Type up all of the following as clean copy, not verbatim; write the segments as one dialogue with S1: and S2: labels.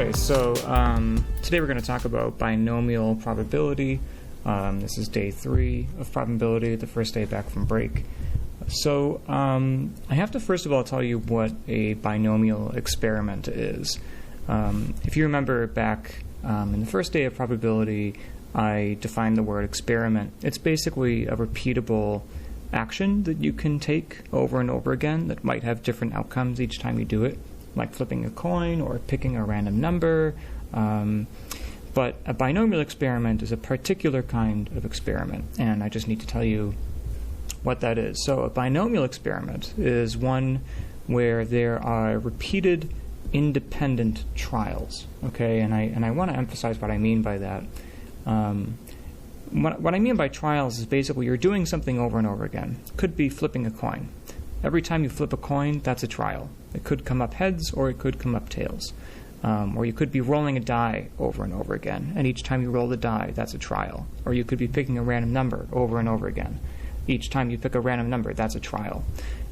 S1: Okay, so today we're going to talk about binomial probability. This is day 3 of probability, the first day back from break. So I have to first of all tell you what a binomial experiment is. If you remember back in the first day of probability, I defined the word experiment. It's basically a repeatable action that you can take over and over again that might have different outcomes each time you do it, like flipping a coin or picking a random number. But a binomial experiment is a particular kind of experiment, and I just need to tell you what that is. So a binomial experiment is one where there are repeated independent trials, okay? And I want to emphasize what I mean by that. What I mean by trials is basically you're doing something over and over again. Could be flipping a coin. Every time you flip a coin, that's a trial. It could come up heads or it could come up tails. Or you could be rolling a die over and over again, and each time you roll the die, that's a trial. Or you could be picking a random number over and over again. Each time you pick a random number, that's a trial.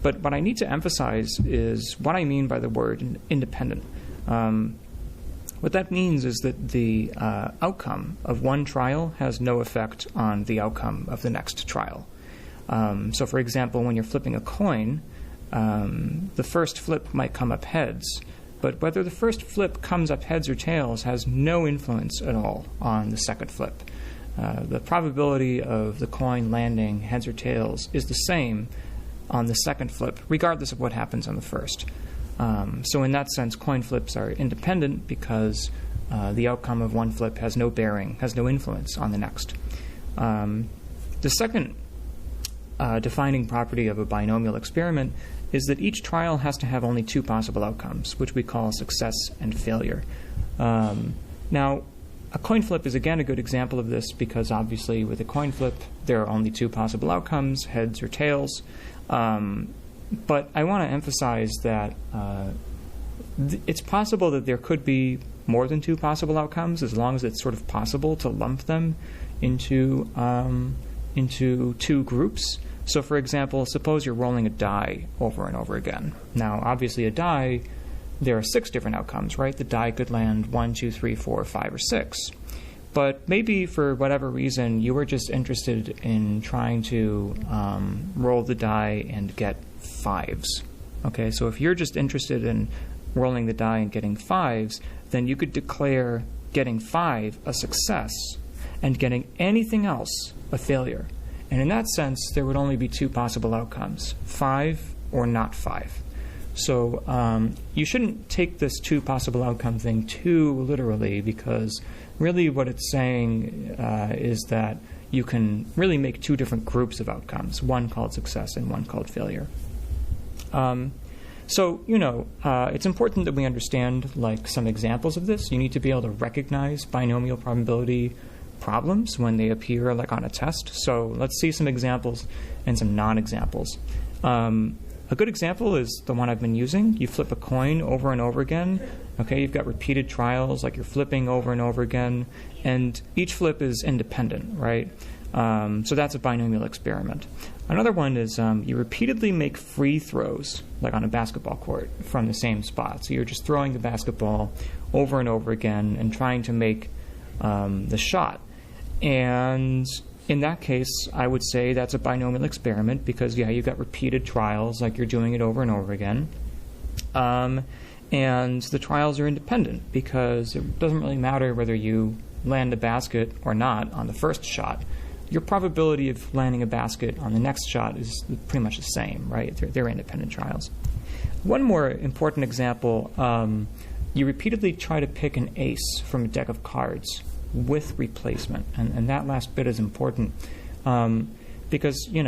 S1: But what I need to emphasize is what I mean by the word independent. What that means is that the outcome of one trial has no effect on the outcome of the next trial. So for example, when you're flipping a coin, the first flip might come up heads, but whether the first flip comes up heads or tails has no influence at all on the second flip. The probability of the coin landing heads or tails is the same on the second flip, regardless of what happens on the first. So in that sense, coin flips are independent because the outcome of one flip has no bearing, has no influence on the next. The second defining property of a binomial experiment is that each trial has to have only two possible outcomes, which we call success and failure. Now, a coin flip is again a good example of this because obviously with a coin flip there are only two possible outcomes, heads or tails. But I want to emphasize that it's possible that there could be more than two possible outcomes as long as it's sort of possible to lump them into two groups. So for example, suppose you're rolling a die over and over again. Now obviously a die, there are 6 different outcomes, right? The die could land 1, 2, 3, 4, 5, or 6. But maybe for whatever reason you were just interested in trying to roll the die and get 5s. Okay, so if you're just interested in rolling the die and getting 5s, then you could declare getting 5 a success and getting anything else a failure. And in that sense, there would only be 2 possible outcomes, 5 or not 5. So you shouldn't take this 2 possible outcome thing too literally, because really what it's saying is that you can really make 2 different groups of outcomes, one called success and one called failure. So, it's important that we understand like some examples of this. You need to be able to recognize binomial probability problems when they appear like on a test. So let's see some examples and some non-examples. A good example is the one I've been using. You flip a coin over and over again. Okay, you've got repeated trials, like you're flipping over and over again, and each flip is independent, right? So that's a binomial experiment. Another one is you repeatedly make free throws, like on a basketball court, from the same spot. So you're just throwing the basketball over and over again and trying to make the shot. And in that case, I would say that's a binomial experiment because, yeah, you've got repeated trials, like you're doing it over and over again. And the trials are independent because it doesn't really matter whether you land a basket or not on the first shot. Your probability of landing a basket on the next shot is pretty much the same, right? They're independent trials. One more important example, you repeatedly try to pick an ace from a deck of cards with replacement, and that last bit is important because you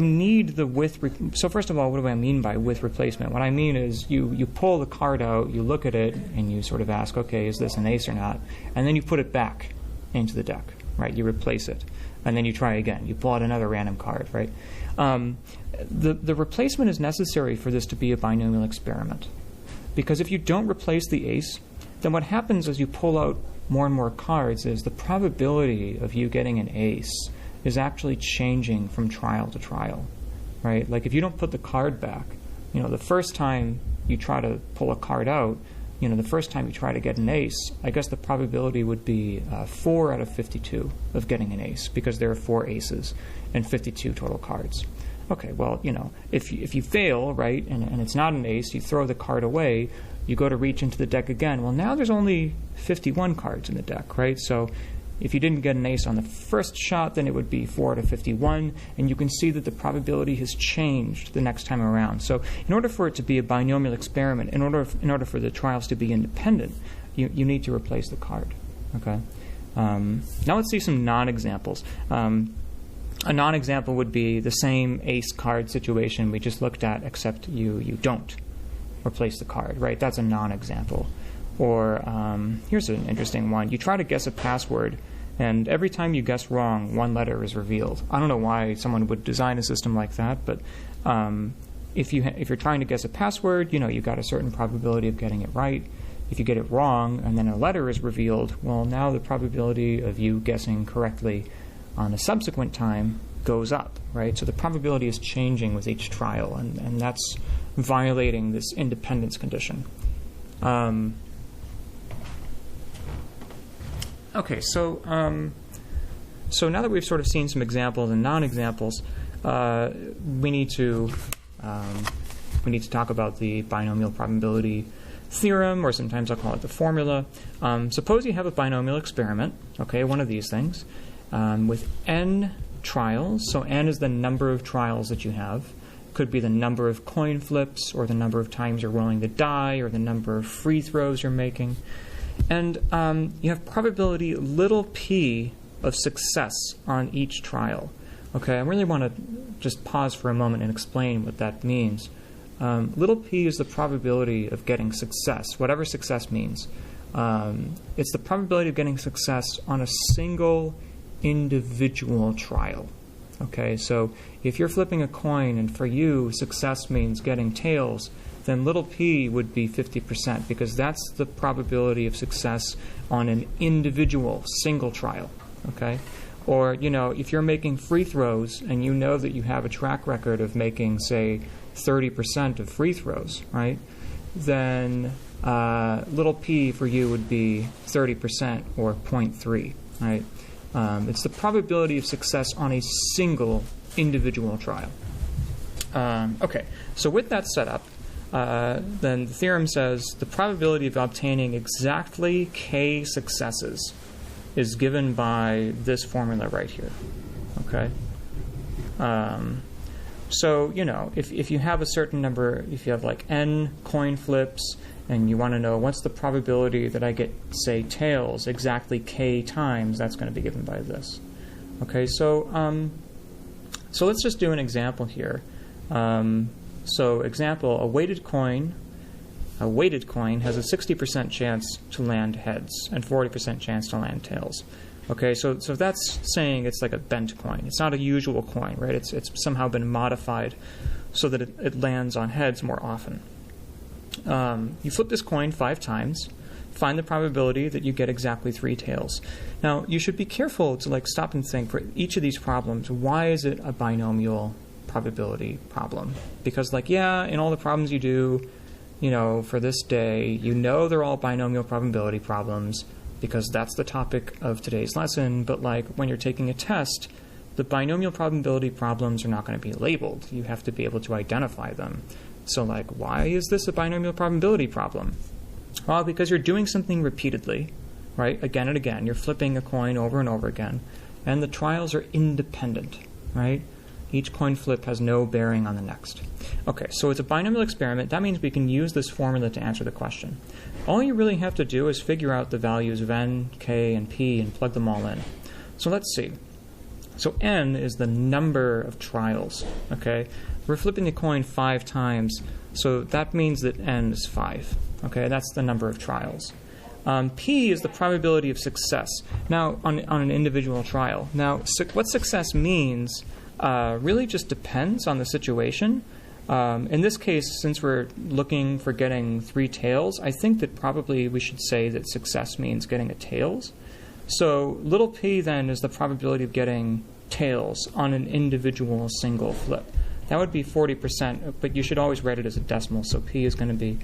S1: need the with. So first of all, what do I mean by with replacement? What I mean is you pull the card out, you look at it, and you sort of ask, okay, is this an ace or not? And then you put it back into the deck, right? You replace it, and then you try again. You pull out another random card, right? The replacement is necessary for this to be a binomial experiment, because if you don't replace the ace, then what happens as you pull out more and more cards is the probability of you getting an ace is actually changing from trial to trial, right? Like if you don't put the card back, the first time you try to pull a card out, the first time you try to get an ace, I guess the probability would be 4 out of 52 of getting an ace, because there are 4 aces and 52 total cards. Okay, well, if you fail, right, and it's not an ace, you throw the card away, you go to reach into the deck again. Well, now there's only 51 cards in the deck, right? So if you didn't get an ace on the first shot, then it would be 4 out of 51, and you can see that the probability has changed the next time around. So in order for it to be a binomial experiment, in order for the trials to be independent, you need to replace the card. Okay. Now let's see some non-examples. A non-example would be the same ace card situation we just looked at, except you don't replace the card, right? That's a non-example. Or here's an interesting one. You try to guess a password, and every time you guess wrong, one letter is revealed. I don't know why someone would design a system like that, but if you're trying to guess a password, you've got a certain probability of getting it right. If you get it wrong and then a letter is revealed, well, now the probability of you guessing correctly on a subsequent time goes up, right? So the probability is changing with each trial, and that's violating this independence condition. Okay, so now that we've sort of seen some examples and non-examples, we need to talk about the binomial probability theorem, or sometimes I'll call it the formula. Suppose you have a binomial experiment, okay, one of these things, with n trials. So n is the number of trials that you have. Could be the number of coin flips, or the number of times you're rolling the die, or the number of free throws you're making. And you have probability little p of success on each trial. Okay, I really want to just pause for a moment and explain what that means. Little p is the probability of getting success, whatever success means. It's the probability of getting success on a single individual trial. Okay, so if you're flipping a coin and for you success means getting tails, then little p would be 50%, because that's the probability of success on an individual single trial. Okay, or if you're making free throws and you know that you have a track record of making, say, 30% of free throws, right? Then little p for you would be 30%, or 0.3, right? It's the probability of success on a single individual trial. Okay, so with that set up, then the theorem says the probability of obtaining exactly k successes is given by this formula right here. Okay? So, if you have a certain number, if you have like n coin flips, and you want to know what's the probability that I get, say, tails exactly k times, that's going to be given by this. Okay, so let's just do an example here. So example, a weighted coin has a 60% chance to land heads and 40% chance to land tails. Okay, so that's saying it's like a bent coin. It's not a usual coin, right? It's somehow been modified so that it lands on heads more often. You flip this coin 5 times, find the probability that you get exactly 3 tails. Now, you should be careful to stop and think for each of these problems, why is it a binomial probability problem? Because in all the problems you do, for this day, they're all binomial probability problems because that's the topic of today's lesson, but when you're taking a test, the binomial probability problems are not going to be labeled. You have to be able to identify them. So why is this a binomial probability problem? Well, because you're doing something repeatedly, right? Again and again. You're flipping a coin over and over again. And the trials are independent, right? Each coin flip has no bearing on the next. Okay, so it's a binomial experiment. That means we can use this formula to answer the question. All you really have to do is figure out the values of n, k, and p and plug them all in. So let's see. So n is the number of trials, okay? We're flipping the coin 5 times, so that means that n is 5, okay? That's the number of trials. P is the probability of success, now on an individual trial. Now, what success means really just depends on the situation. In this case, since we're looking for getting 3 tails, I think that probably we should say that success means getting a tails. So little p then is the probability of getting tails on an individual single flip. That would be 40%, but you should always write it as a decimal, so p is going to be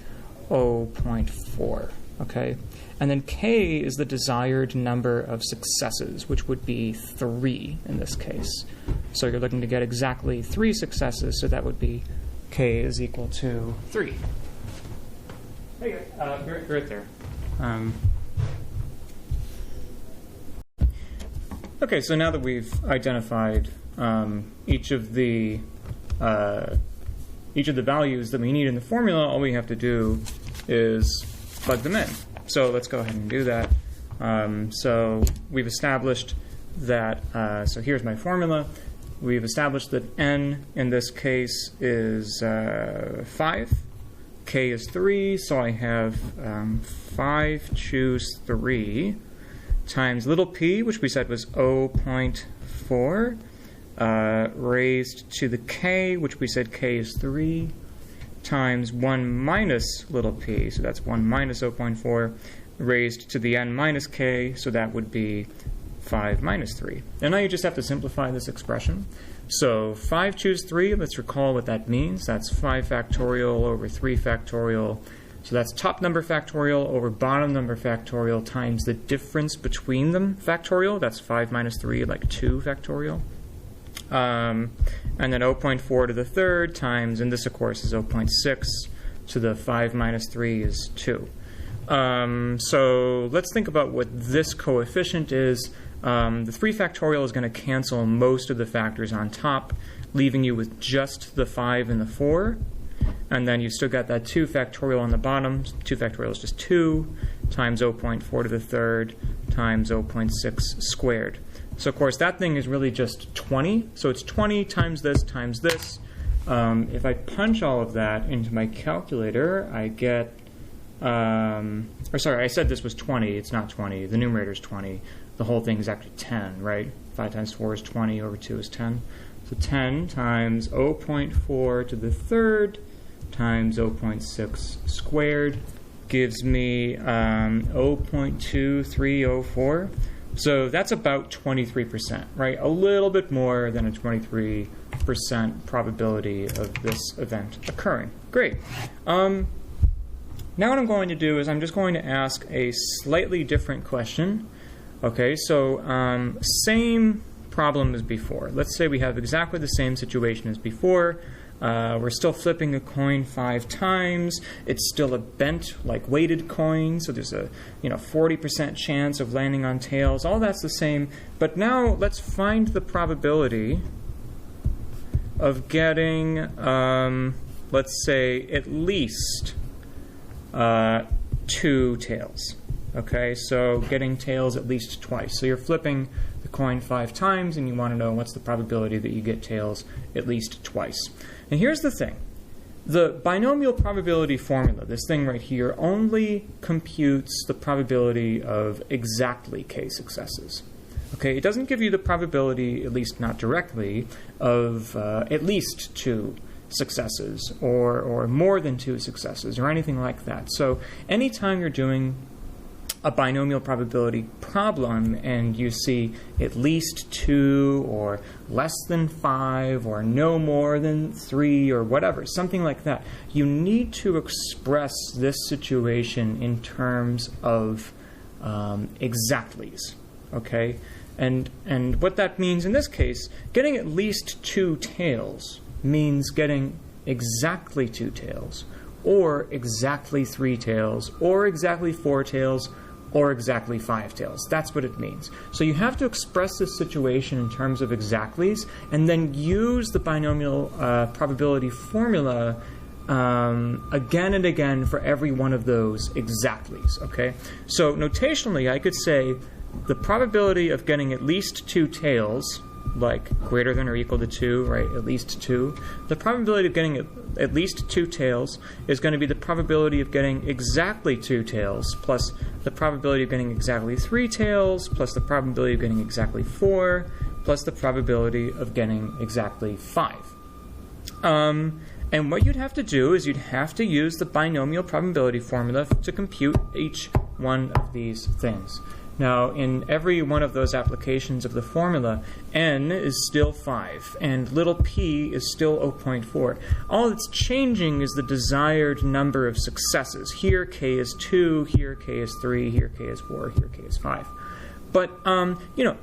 S1: 0.4, okay? And then k is the desired number of successes, which would be 3 in this case. So you're looking to get exactly 3 successes, so that would be k is equal to 3. Hey, right there. Okay, so now that we've identified each of the values that we need in the formula, all we have to do is plug them in. So let's go ahead and do that. So we've established that, so here's my formula. We've established that n in this case is 5, k is 3, so I have 5 choose 3 times little p, which we said was 0.4, raised to the k, which we said k is 3, times 1 minus little p, so that's 1 minus 0.4, raised to the n minus k, so that would be 5 minus 3. And now you just have to simplify this expression. So 5 choose 3, let's recall what that means. That's 5 factorial over 3 factorial. So that's top number factorial over bottom number factorial times the difference between them factorial. That's 5 minus 3, like 2 factorial. And then 0.4 to the third times, and this of course is 0.6 to the 5 minus 3 is 2. So let's think about what this coefficient is. The 3 factorial is going to cancel most of the factors on top, leaving you with just the 5 and the 4. And then you still got that 2 factorial on the bottom. 2 factorial is just 2 times 0.4 to the third times 0.6 squared. So of course that thing is really just 20. So it's 20 times this times this. If I punch all of that into my calculator, I get, or sorry, I said this was 20. It's not 20. The numerator is 20. The whole thing is actually 10, right? 5 times 4 is 20 over 2 is 10. So 10 times 0.4 to the third times 0.6 squared gives me 0.2304. So that's about 23%, right? A little bit more than a 23% probability of this event occurring. Great. Now what I'm going to do is I'm just going to ask a slightly different question. Okay, so same problem as before. Let's say we have exactly the same situation as before. We're still flipping a coin 5 times. It's still a bent, like weighted coin, so there's a 40% chance of landing on tails. All that's the same. But now let's find the probability of getting, let's say, at least 2 tails. Okay, so getting tails at least twice. So you're flipping the coin 5 times, and you want to know what's the probability that you get tails at least twice. And here's the thing. The binomial probability formula, this thing right here, only computes the probability of exactly k successes. Okay, it doesn't give you the probability, at least not directly, of at least 2 successes or more than 2 successes or anything like that. So anytime you're doing a binomial probability problem and you see at least 2 or less than 5 or no more than 3 or whatever, something like that, you need to express this situation in terms of exactlies, okay? And what that means in this case, getting at least 2 tails means getting exactly 2 tails, or exactly 3 tails, or exactly 4 tails, or exactly 5 tails. That's what it means. So you have to express this situation in terms of exactlies, and then use the binomial probability formula again and again for every one of those exactlies. Okay? So notationally, I could say the probability of getting at least 2 tails, like greater than or equal to 2, right, at least 2. The probability of getting at least 2 tails is going to be the probability of getting exactly 2 tails plus the probability of getting exactly 3 tails plus the probability of getting exactly 4 plus the probability of getting exactly 5. And what you'd have to do is you'd have to use the binomial probability formula to compute each one of these things. Now, in every one of those applications of the formula, n is still 5, and little p is still 0.4. All that's changing is the desired number of successes. Here, k is 2, here, k is 3, here, k is 4, here, k is 5. But,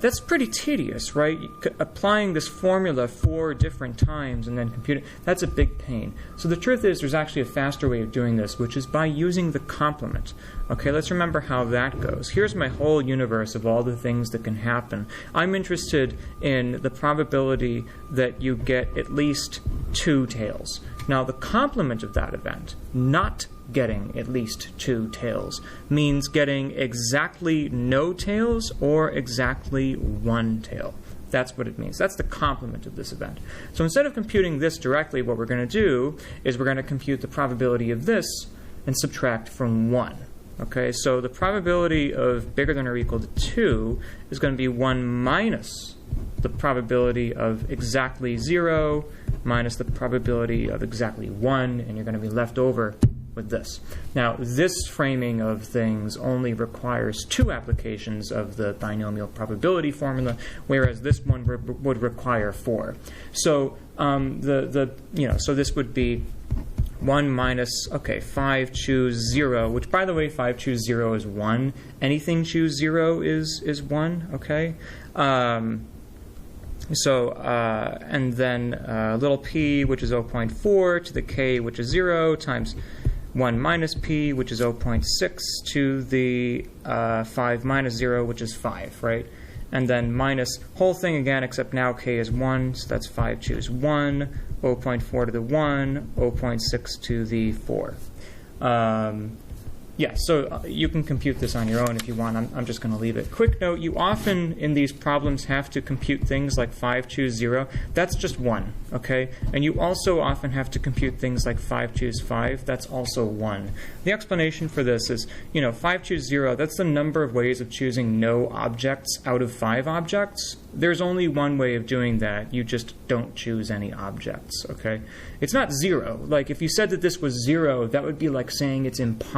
S1: that's pretty tedious, right? Applying this formula 4 different times and then computing, that's a big pain. So the truth is there's actually a faster way of doing this, which is by using the complement. Okay, let's remember how that goes. Here's my whole universe of all the things that can happen. I'm interested in the probability that you get at least 2 tails. Now, the complement of that event, not getting at least 2 tails, means getting exactly no tails or exactly 1 tail. That's what it means. That's the complement of this event. So instead of computing this directly, what we're going to do is we're going to compute the probability of this and subtract from 1. Okay, so the probability of bigger than or equal to 2 is going to be 1 minus the probability of exactly 0 minus the probability of exactly 1, and you're going to be left over with this. Now, this framing of things only requires 2 applications of the binomial probability formula, whereas this one would require 4. So so this would be 1 minus, 5 choose 0, which, by the way, 5 choose 0 is 1. Anything choose 0 is 1, okay? And then little p, which is 0.4, to the k, which is 0, times 1 minus p, which is 0.6, to the 5 minus 0, which is 5, right? And then minus whole thing again, except now k is 1, so that's 5 choose 1, 0.4 to the 1, 0.6 to the 4. So you can compute this on your own if you want. I'm just going to leave it. Quick note, you often in these problems have to compute things like 5 choose 0. That's just 1, okay? And you also often have to compute things like 5 choose 5. That's also 1. The explanation for this is, 5 choose 0, that's the number of ways of choosing no objects out of 5 objects. There's only one way of doing that. You just don't choose any objects, okay? It's not 0. Like, if you said that this was 0, that would be like saying it's impossible